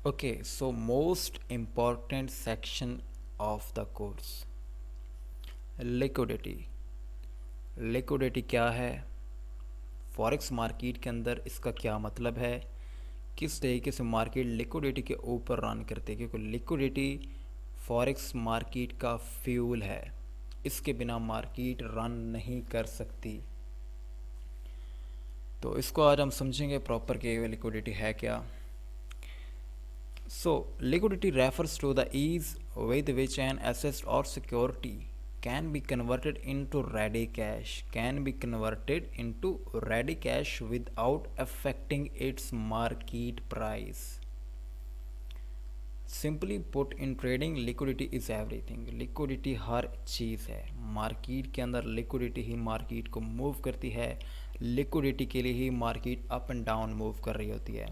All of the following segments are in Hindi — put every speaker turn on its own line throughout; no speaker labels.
Okay, so most important section of the course, liquidity. Liquidity क्या है, फॉरेक्स मार्केट के अंदर इसका क्या मतलब है, किस तरीके से मार्केट लिक्विडिटी के ऊपर रन करती है, क्योंकि लिक्विडिटी फॉरेक्स मार्केट का फ्यूल है, इसके बिना मार्केट रन नहीं कर सकती। तो इसको आज हम समझेंगे प्रॉपर कि लिक्विडिटी है क्या। So, liquidity refers to the ease with which an asset or security can be converted into ready cash, without affecting its market price. Simply put, in trading, liquidity is everything. Liquidity हर चीज़ है। मार्केट के अंदर लिक्विडिटी ही मार्केट को मूव करती है, लिक्विडिटी के लिए ही market up and down move कर रही होती है।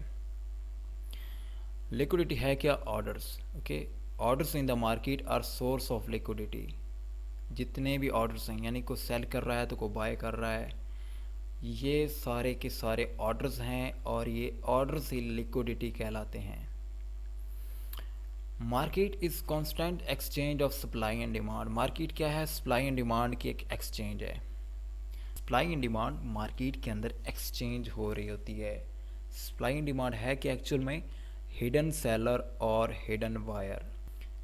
लिक्विडिटी है क्या? Orders. Okay, orders in the market are source of liquidity. जितने भी ऑर्डर्स हैं, यानी कोई सेल कर रहा है तो कोई बाय कर रहा है, ये सारे के सारे ऑर्डर्स हैं और ये ऑर्डर्स ही लिक्विडिटी कहलाते हैं। Market is constant exchange of supply and demand. Market क्या है? सप्लाई एंड डिमांड की एक एक्सचेंज है। सप्लाई एंड डिमांड मार्केट के अंदर एक्सचेंज हो रही होती है। सप्लाई एंड डिमांड है कि एक्चुअल में हिडन सेलर और हिडन बायर।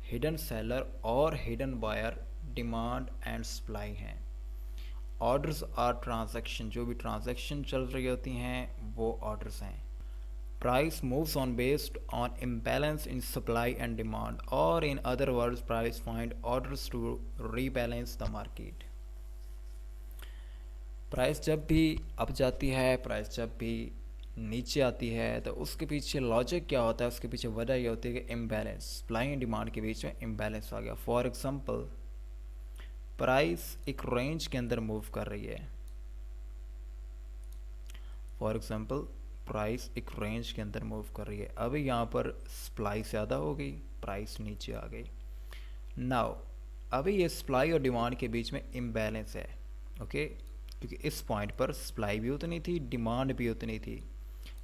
हिडन सेलर और hidden buyer demand and supply हैं। ऑर्डर्स आर ट्रांजैक्शन, जो भी ट्रांजैक्शन चल रही होती हैं वो ऑर्डर्स हैं। Price moves on based on imbalance in supply and demand, और in other words price find orders to rebalance the market. Price जब भी अप जाती है, प्राइस जब भी नीचे आती है, तो उसके पीछे लॉजिक क्या होता है, उसके पीछे वजह ये होती है कि इम्बैलेंस, सप्लाई एंड डिमांड के बीच में इम्बैलेंस आ गया। फॉर एग्जांपल, प्राइस एक रेंज के अंदर मूव कर रही है। फॉर एग्जांपल, प्राइस एक रेंज के अंदर मूव कर रही है। अभी यहाँ पर सप्लाई ज़्यादा हो गई, प्राइस नीचे आ गई। नाउ अभी ये सप्लाई और डिमांड के बीच में इम्बैलेंस है। ओके, क्योंकि इस पॉइंट पर सप्लाई भी उतनी थी, डिमांड भी उतनी थी,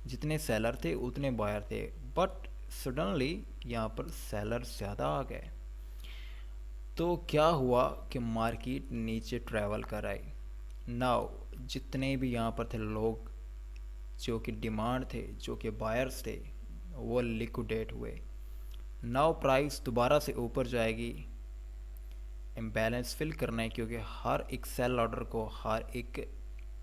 जितने सेलर थे उतने बायर थे, बट सडनली यहाँ पर सेलर ज़्यादा आ गए। तो क्या हुआ कि मार्केट नीचे ट्रैवल कर आई। नाउ जितने भी यहाँ पर थे लोग, जो कि डिमांड थे, जो कि बायर्स थे, वो लिक्विडेट हुए। नाउ प्राइस दोबारा से ऊपर जाएगी इम्बैलेंस फिल करना है, क्योंकि हर एक सेल ऑर्डर को हर एक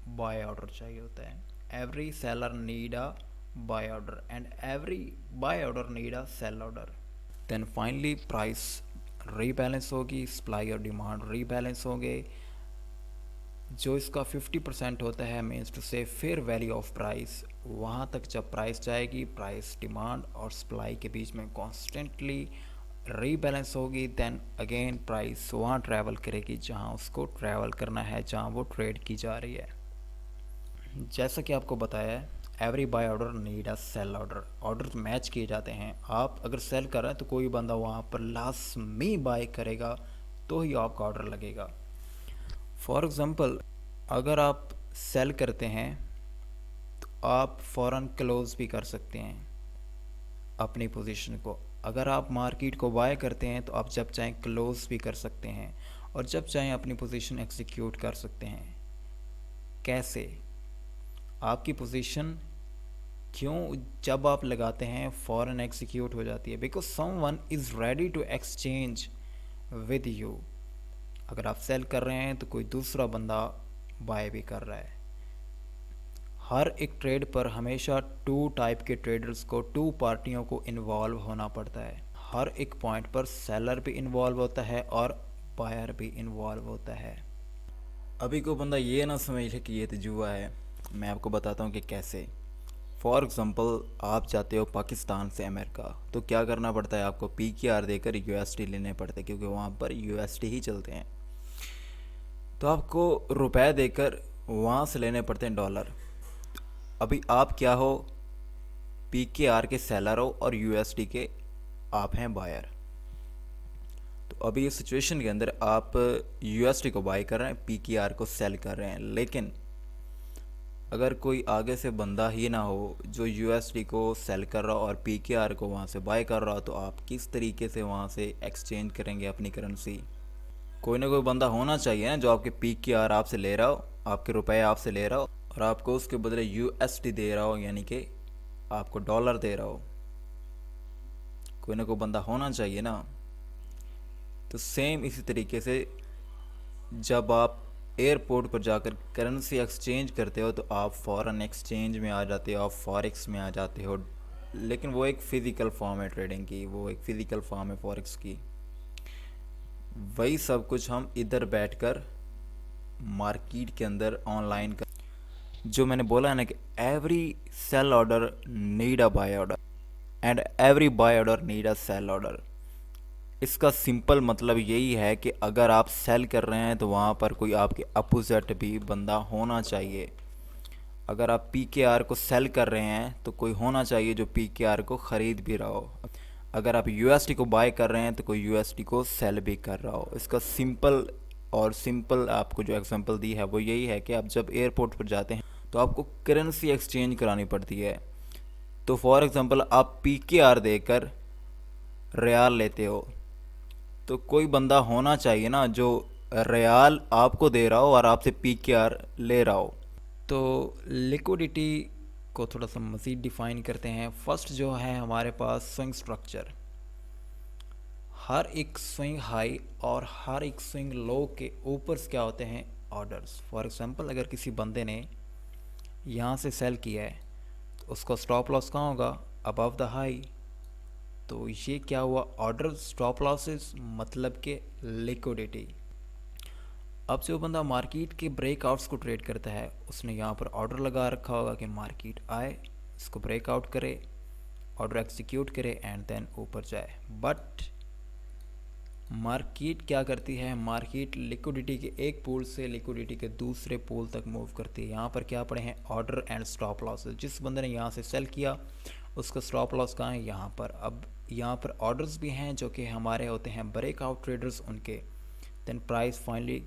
बाय ऑर्डर चाहिए होता है। Every seller need a buy order and every buy order need a sell order. Then finally price rebalance होगी, सप्लाई और डिमांड रीबैलेंस होंगे। जो इसका 50% होता है, means to say fair value of price, वहाँ तक जब प्राइस जाएगी, प्राइस डिमांड और सप्लाई के बीच में कॉन्स्टेंटली रीबैलेंस होगी, देन अगेन प्राइस वहाँ ट्रैवल करेगी जहाँ उसको ट्रैवल करना है, जहाँ वो ट्रेड की जा रही है। जैसा कि आपको बताया है, every buy order need a sell order. Order match किए जाते हैं। आप अगर सेल कर रहे हैं तो कोई बंदा वहाँ पर लाजमी बाय करेगा, तो ही आपका ऑर्डर लगेगा। फॉर एग्ज़ाम्पल, अगर आप सेल करते हैं तो आप फ़ौरन क्लोज़ भी कर सकते हैं अपनी पोजीशन को। अगर आप मार्केट को बाय करते हैं तो आप जब चाहें क्लोज़ भी कर सकते हैं और जब चाहें अपनी पोजीशन एग्जीक्यूट कर सकते हैं। कैसे? आपकी पोजीशन क्यों जब आप लगाते हैं फ़ौरन एग्जीक्यूट हो जाती है? Because someone is ready to exchange with you. अगर आप सेल कर रहे हैं तो कोई दूसरा बंदा बाय भी कर रहा है। हर एक ट्रेड पर हमेशा टू टाइप के ट्रेडर्स को, टू पार्टियों को इन्वॉल्व होना पड़ता है। हर एक पॉइंट पर सेलर भी इन्वॉल्व होता है और बायर भी इन्वॉल्व होता है। अभी को बंदा ये ना समझ ले कि ये तो जुआ है। मैं आपको बताता हूँ कि कैसे। फॉर एग्ज़ाम्पल, आप जाते हो पाकिस्तान से अमेरिका, तो क्या करना पड़ता है आपको? PKR देकर USD लेने पड़ते हैं, क्योंकि वहाँ पर USD ही चलते हैं। तो आपको रुपए देकर वहाँ से लेने पड़ते हैं डॉलर। अभी आप क्या हो? PKR के सेलर हो और USD के आप हैं बायर। तो अभी इस सिचुएशन के अंदर आप USD को बाय कर रहे हैं, PKR को सेल कर रहे हैं, लेकिन अगर कोई आगे से बंदा ही ना हो जो यूएसडी को सेल कर रहा हो और पीकेआर को वहाँ से बाय कर रहा हो, तो आप किस तरीके से वहाँ से एक्सचेंज करेंगे अपनी करेंसी? कोई ना कोई बंदा होना चाहिए ना जो आपके पीकेआर आपसे ले रहा हो, आपके रुपए आपसे ले रहा हो और आपको उसके बदले यूएसडी दे रहा हो, यानी कि आपको डॉलर दे रहा हो। कोई ना कोई बंदा होना चाहिए ना। तो सेम इसी तरीके से जब आप एयरपोर्ट पर जाकर करेंसी एक्सचेंज करते हो तो आप फॉरेन एक्सचेंज में आ जाते हो, आप फॉरेक्स में आ जाते हो, लेकिन वो एक फ़िज़िकल फॉर्म है ट्रेडिंग की, वो एक फ़िज़िकल फॉर्म है फॉरेक्स की। वही सब कुछ हम इधर बैठकर मार्केट के अंदर ऑनलाइन कर, जो मैंने बोला है ना कि every sell order need a buy order and every buy order need a sell order. इसका सिंपल मतलब यही है कि अगर आप सेल कर रहे हैं तो वहाँ पर कोई आपके अपोजिट भी बंदा होना चाहिए। अगर आप पीकेआर को सेल कर रहे हैं तो कोई होना चाहिए जो पीकेआर को ख़रीद भी रहा हो। अगर आप यूएसडी को बाय कर रहे हैं तो कोई यूएसडी को सेल भी कर रहा हो। इसका सिंपल आपको जो एग्जांपल दी है वो यही है कि आप जब एयरपोर्ट पर जाते हैं तो आपको करेंसी एक्सचेंज करानी पड़ती है। तो फॉर एग्ज़ाम्पल आप पीकेआर देकर रियाल लेते हो, तो कोई बंदा होना चाहिए ना जो रियाल आपको दे रहा हो और आपसे पीकेआर ले रहा हो। तो लिक्विडिटी को थोड़ा सा मज़ीद डिफ़ाइन करते हैं। फर्स्ट जो है हमारे पास स्विंग स्ट्रक्चर। हर एक स्विंग हाई और हर एक स्विंग लो के ऊपर क्या होते हैं? ऑर्डर्स। फॉर एग्जांपल अगर किसी बंदे ने यहाँ से सेल किया है तो उसका स्टॉप लॉस कहाँ होगा? Above the high. तो ये क्या हुआ? ऑर्डर स्टॉप लॉसेस मतलब के लिक्विडिटी। अब जो बंदा मार्केट के ब्रेकआउट्स को ट्रेड करता है उसने यहाँ पर ऑर्डर लगा रखा होगा कि मार्केट आए, इसको ब्रेकआउट करे, ऑर्डर एग्जीक्यूट करे एंड देन ऊपर जाए। बट मार्केट क्या करती है? मार्केट लिक्विडिटी के एक पूल से लिक्विडिटी के दूसरे पूल तक मूव करती है। यहाँ पर क्या पड़े हैं? Order and stop losses. जिस बंदे ने यहाँ से सेल किया उसका स्टॉप लॉस कहाँ है? यहाँ पर। अब यहाँ पर ऑर्डर्स भी हैं जो कि हमारे होते हैं ब्रेकआउट ट्रेडर्स उनके। देन प्राइस फाइनली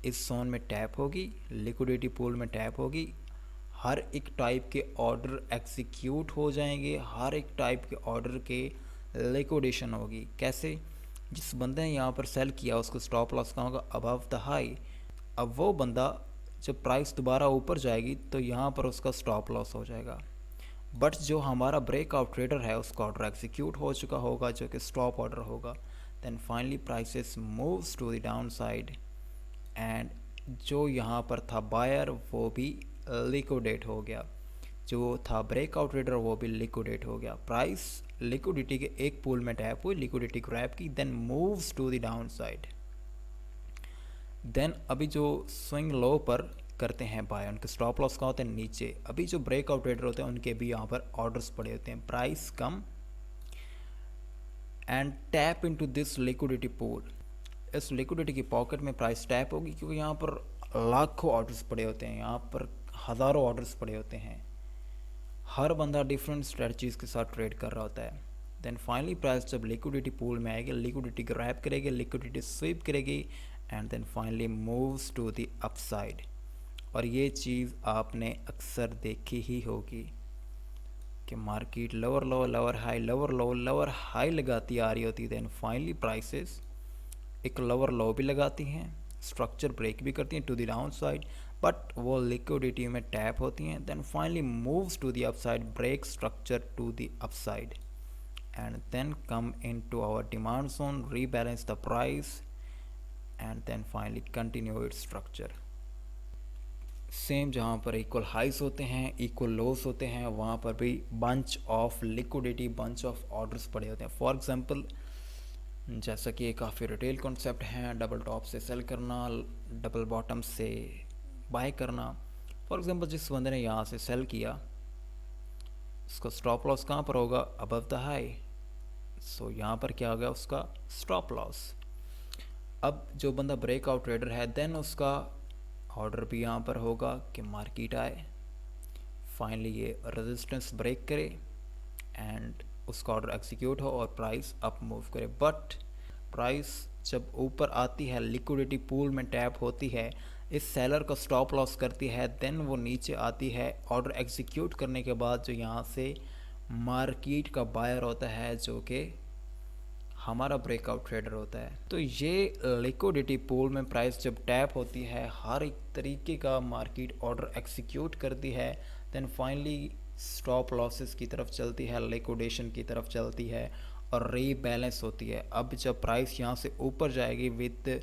इस जोन में टैप होगी, लिक्विडिटी पूल में टैप होगी, हर एक टाइप के ऑर्डर एग्जीक्यूट हो जाएंगे, हर एक टाइप के ऑर्डर के लिक्विडेशन होगी। कैसे? जिस बंदे ने यहाँ पर सेल किया उसको स्टॉप लॉस कहाँ होगा? Above the high. अब वो बंदा जब प्राइस दोबारा ऊपर जाएगी तो यहाँ पर उसका स्टॉप लॉस हो जाएगा। बट जो हमारा ब्रेकआउट ट्रेडर है उसका ऑर्डर एग्जीक्यूट हो चुका होगा जो कि स्टॉप ऑर्डर होगा। Then finally prices moves to the downside and जो यहाँ पर था बायर वो भी लिक्विडेट हो गया, जो था ब्रेकआउट ट्रेडर वो भी लिक्विडेट हो गया। प्राइस लिक्विडिटी के एक पूल में टैप हुई, लिक्विडिटी ग्रैब की, then moves to the downside. Then अभी जो स्विंग लो पर करते हैं बाय, उनके स्टॉप लॉस का होते हैं नीचे। अभी जो ब्रेकआउट ट्रेडर होते हैं उनके भी यहाँ पर ऑर्डर्स पड़े होते हैं। Price come and tap into this liquidity pool. इस लिक्विडिटी की पॉकेट में प्राइस टैप होगी क्योंकि यहाँ पर लाखों ऑर्डर्स पड़े होते हैं, यहाँ पर हज़ारों ऑर्डर्स पड़े होते हैं। हर बंदा डिफरेंट स्ट्रेटजीज के साथ ट्रेड कर रहा होता है। देन फाइनली प्राइस जब लिक्विडिटी पूल में आएगी, लिक्विडिटी ग्रैब करेगी, लिक्विडिटी स्वीप करेगी and then finally moves to the upside. और ये चीज़ आपने अक्सर देखी ही होगी कि market lower low, lower high, lower low, lower high लगाती आ रही होती है। देन फाइनली प्राइसेस एक लोअर लो भी लगाती हैं, स्ट्रक्चर ब्रेक भी करती हैं to the downside, but वो लिक्विडिटी में टैप होती हैं। Then finally moves to the upside, break structure to the upside and then come in to our demand zone, rebalance the price and then finally continue its structure. Same जहाँ पर इक्वल हाइज होते हैं, इक्वल लोस होते हैं, वहाँ पर भी bunch of liquidity, bunch of orders पड़े होते हैं। फॉर एग्जांपल जैसा कि ये काफ़ी रिटेल कॉन्सेप्ट है, डबल टॉप से सेल करना, डबल बॉटम से बाय करना। फॉर एग्जांपल जिस बंदे ने यहाँ से सेल किया उसका स्टॉप लॉस कहाँ पर होगा? Above the high. सो यहाँ पर क्या हो गया? उसका स्टॉप लॉस। अब जो बंदा ब्रेकआउट ट्रेडर है देन उसका ऑर्डर भी यहाँ पर होगा कि मार्केट आए, फाइनली ये रेजिस्टेंस ब्रेक करे एंड उसका ऑर्डर एग्जीक्यूट हो और प्राइस अप मूव करे। बट प्राइस जब ऊपर आती है, लिक्विडिटी पूल में टैप होती है, इस सेलर को स्टॉप लॉस करती है, देन वो नीचे आती है। ऑर्डर एग्जीक्यूट करने के बाद जो यहाँ से मार्केट का बायर होता है, जो कि हमारा ब्रेकआउट ट्रेडर होता है। तो ये लिक्विडिटी पूल में प्राइस जब टैप होती है, हर एक तरीके का मार्केट ऑर्डर एग्जीक्यूट करती है, देन फाइनली स्टॉप लॉसेस की तरफ चलती है, लिक्विडेशन की तरफ चलती है और रीबैलेंस होती है। अब जब प्राइस यहाँ से ऊपर जाएगी विद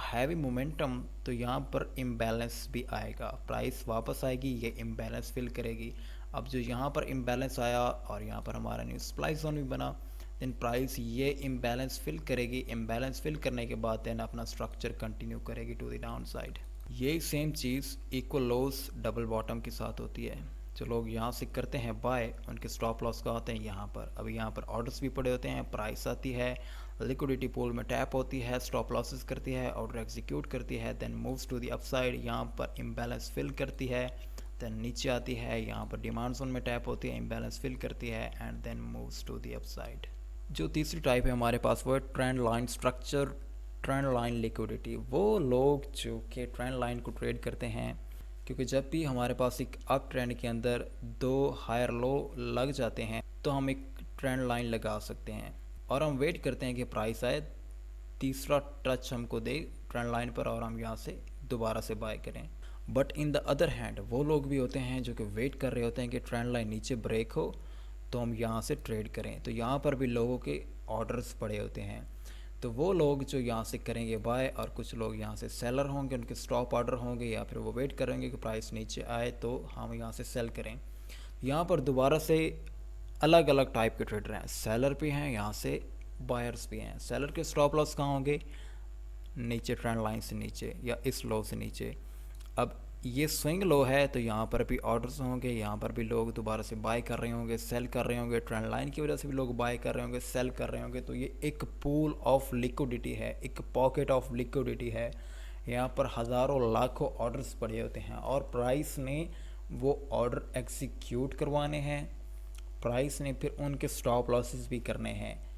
हैवी मोमेंटम, तो यहाँ पर इम्बैलेंस भी आएगा, प्राइस वापस आएगी, ये इम्बैलेंस फिल करेगी। अब जो यहाँ पर इम्बैलेंस आया और यहाँ पर हमारा न्यू सप्लाई जोन भी बना, देन प्राइस ये इम्बैलेंस फिल करेगी। इम्बैलेंस फिल करने के बाद देन अपना स्ट्रक्चर कंटिन्यू करेगी टू द डाउन साइड। ये सेम चीज़ इक्वल लोस डबल बॉटम के साथ होती है। जो लोग यहाँ से करते हैं बाय, उनके स्टॉप लॉस का होते हैं यहाँ पर। अभी यहाँ पर ऑर्डर्स भी पड़े होते हैं, प्राइस आती है, लिक्विडिटी पूल में टैप होती है, स्टॉप लॉसेस करती है, ऑर्डर एग्जीक्यूट करती है, then moves to the upside, यहाँ पर इम्बैलेंस फिल करती है, देन नीचे आती है, यहाँ पर डिमांड जोन में टैप होती है, इम्बैलेंस फिल करती है and then moves to the upside. जो तीसरी टाइप है हमारे पास वो है trend line structure, trend line liquidity. वो लोग जो कि ट्रेंड लाइन को ट्रेड करते हैं, क्योंकि जब भी हमारे पास एक अप ट्रेंड के अंदर दो हायर लो लग जाते हैं तो हम एक ट्रेंड लाइन लगा सकते हैं और हम वेट करते हैं कि प्राइस आए, तीसरा टच हमको दे ट्रेंड लाइन पर और हम यहाँ से दोबारा से बाय करें। But in the other hand वो लोग भी होते हैं जो कि वेट कर रहे होते हैं कि ट्रेंड लाइन नीचे ब्रेक हो तो हम यहाँ से ट्रेड करें। तो यहाँ पर भी लोगों के ऑर्डर्स पड़े होते हैं, तो वो लोग जो यहाँ से करेंगे बाय और कुछ लोग यहाँ से सेलर होंगे, उनके स्टॉप ऑर्डर होंगे, या फिर वो वेट करेंगे कि प्राइस नीचे आए तो हम यहाँ से सेल करें। यहाँ पर दोबारा से अलग अलग टाइप के ट्रेडर हैं, सेलर भी हैं, यहाँ से बायर्स भी हैं। सेलर के स्टॉप लॉस कहाँ होंगे? नीचे ट्रेंड लाइन से नीचे या इस लो से नीचे। अब ये स्विंग लो है तो यहाँ पर भी ऑर्डर्स होंगे, यहाँ पर भी लोग दोबारा से बाय कर रहे होंगे, सेल कर रहे होंगे, ट्रेंड लाइन की वजह से भी लोग बाय कर रहे होंगे, सेल कर रहे होंगे। तो ये एक पूल ऑफ लिक्विडिटी है, एक पॉकेट ऑफ लिक्विडिटी है। यहाँ पर हज़ारों लाखों ऑर्डर्स पड़े होते हैं और प्राइस ने वो ऑर्डर एग्जीक्यूट करवाने हैं, प्राइस ने फिर उनके स्टॉप लॉसेस भी करने हैं।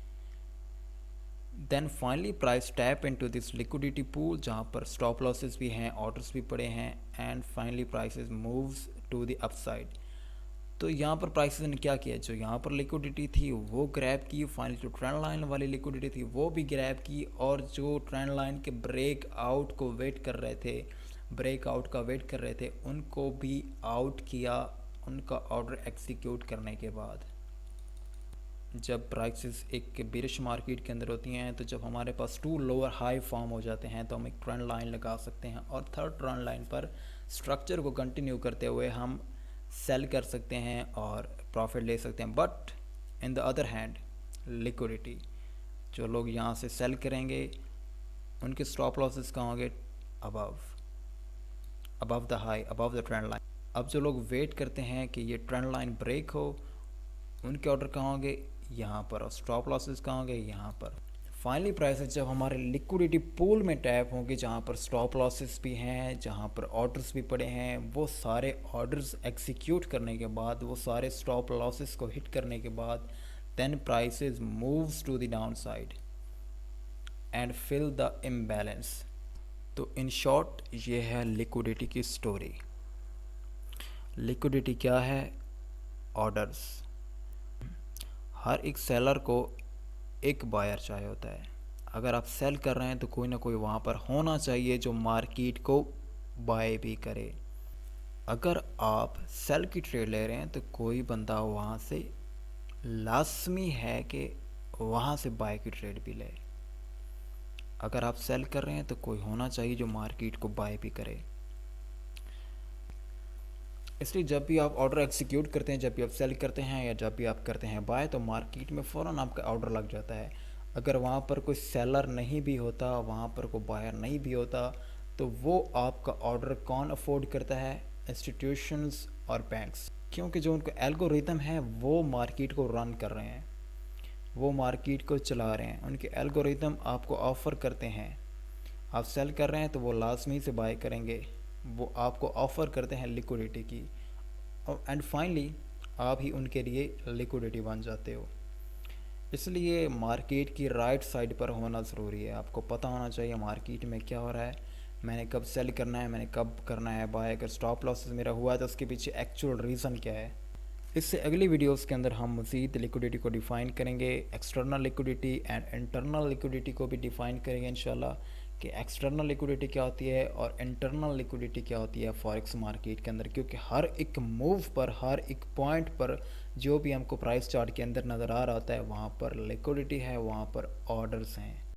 Then finally price tap into this liquidity pool, जहाँ पर स्टॉप लॉसेस भी हैं, ऑर्डर्स भी पड़े हैं and finally prices moves to the upside. तो यहाँ पर प्राइसेस ने क्या किया, जो यहाँ पर लिक्विडिटी थी वो ग्रैब की, फाइनली जो ट्रेंड लाइन वाली लिक्विडिटी थी वो भी ग्रैब की, और जो ट्रेंड लाइन के ब्रेक आउट को वेट कर रहे थे, ब्रेकआउट का वेट कर रहे थे, उनको भी आउट किया उनका ऑर्डर एग्जीक्यूट करने के बाद। जब प्राइसेस एक बेरिश मार्केट के अंदर होती हैं तो जब हमारे पास टू लोअर हाई फॉर्म हो जाते हैं तो हम एक ट्रेंड लाइन लगा सकते हैं और थर्ड ट्रेंड लाइन पर स्ट्रक्चर को कंटिन्यू करते हुए हम सेल कर सकते हैं और प्रॉफिट ले सकते हैं। But in the other hand liquidity, जो लोग यहाँ से सेल करेंगे उनके स्टॉप लॉसेस कहाँ होंगे? Above the high, above the trend line. अब जो लोग वेट करते हैं कि ये ट्रेंड लाइन ब्रेक हो, उनके ऑर्डर कहाँ होंगे? यहाँ पर। और स्टॉप लॉसेस कहाँ होंगे? यहाँ पर। फाइनली प्राइसेस जब हमारे लिक्विडिटी पूल में टैप होंगे, जहाँ पर स्टॉप लॉसेस भी हैं, जहाँ पर ऑर्डर्स भी पड़े हैं, वो सारे ऑर्डर्स एग्जीक्यूट करने के बाद, वो सारे स्टॉप लॉसेस को हिट करने के बाद, then prices moves to the downside and fill the imbalance. तो इन शॉर्ट ये है लिक्विडिटी की स्टोरी। लिक्विडिटी क्या है? ऑर्डर्स। हर एक सेलर को एक बायर चाहिए होता है। अगर आप सेल कर रहे हैं तो कोई ना कोई वहाँ पर होना चाहिए जो मार्केट को बाय भी करे। अगर आप सेल की ट्रेड ले रहे हैं तो कोई बंदा वहाँ से लाजमी है कि वहाँ से बाय की ट्रेड भी ले। अगर आप सेल कर रहे हैं तो कोई होना चाहिए जो मार्केट को बाय भी करे। इसलिए जब भी आप ऑर्डर एग्जीक्यूट करते हैं, जब भी आप सेल करते हैं या जब भी आप करते हैं बाय, तो मार्केट में फ़ौरन आपका ऑर्डर लग जाता है। अगर वहाँ पर कोई सेलर नहीं भी होता, वहाँ पर कोई बायर नहीं भी होता, तो वो आपका ऑर्डर कौन अफोर्ड करता है? इंस्टीट्यूशंस और बैंक्स, क्योंकि जो उनको एल्गोरिथम है वो मार्केट को रन कर रहे हैं, वो मार्केट को चला रहे हैं। उनके एल्गोरिथम आपको ऑफ़र करते हैं, आप सेल कर रहे हैं तो वो लाजमी से बाय करेंगे, वो आपको ऑफ़र करते हैं लिक्विडिटी की, और एंड फाइनली आप ही उनके लिए लिक्विडिटी बन जाते हो। इसलिए मार्केट की राइट साइड पर होना ज़रूरी है। आपको पता होना चाहिए मार्केट में क्या हो रहा है, मैंने कब सेल करना है, मैंने कब करना है बाय, अगर स्टॉप लॉसेस मेरा हुआ है तो उसके पीछे एक्चुअल रीज़न क्या है। इससे अगली वीडियोस के अंदर हम मज़ीद लिक्विडिटी को डिफ़ाइन करेंगे, external liquidity and internal liquidity को भी डिफ़ाइन करेंगे इंशाल्लाह, कि एक्सटर्नल लिक्विडिटी क्या होती है और इंटरनल लिक्विडिटी क्या होती है फॉरेक्स मार्केट के अंदर, क्योंकि हर एक मूव पर, हर एक पॉइंट पर जो भी हमको प्राइस चार्ट के अंदर नज़र आ रहा होता है वहाँ पर लिक्विडिटी है, वहाँ पर ऑर्डर्स हैं।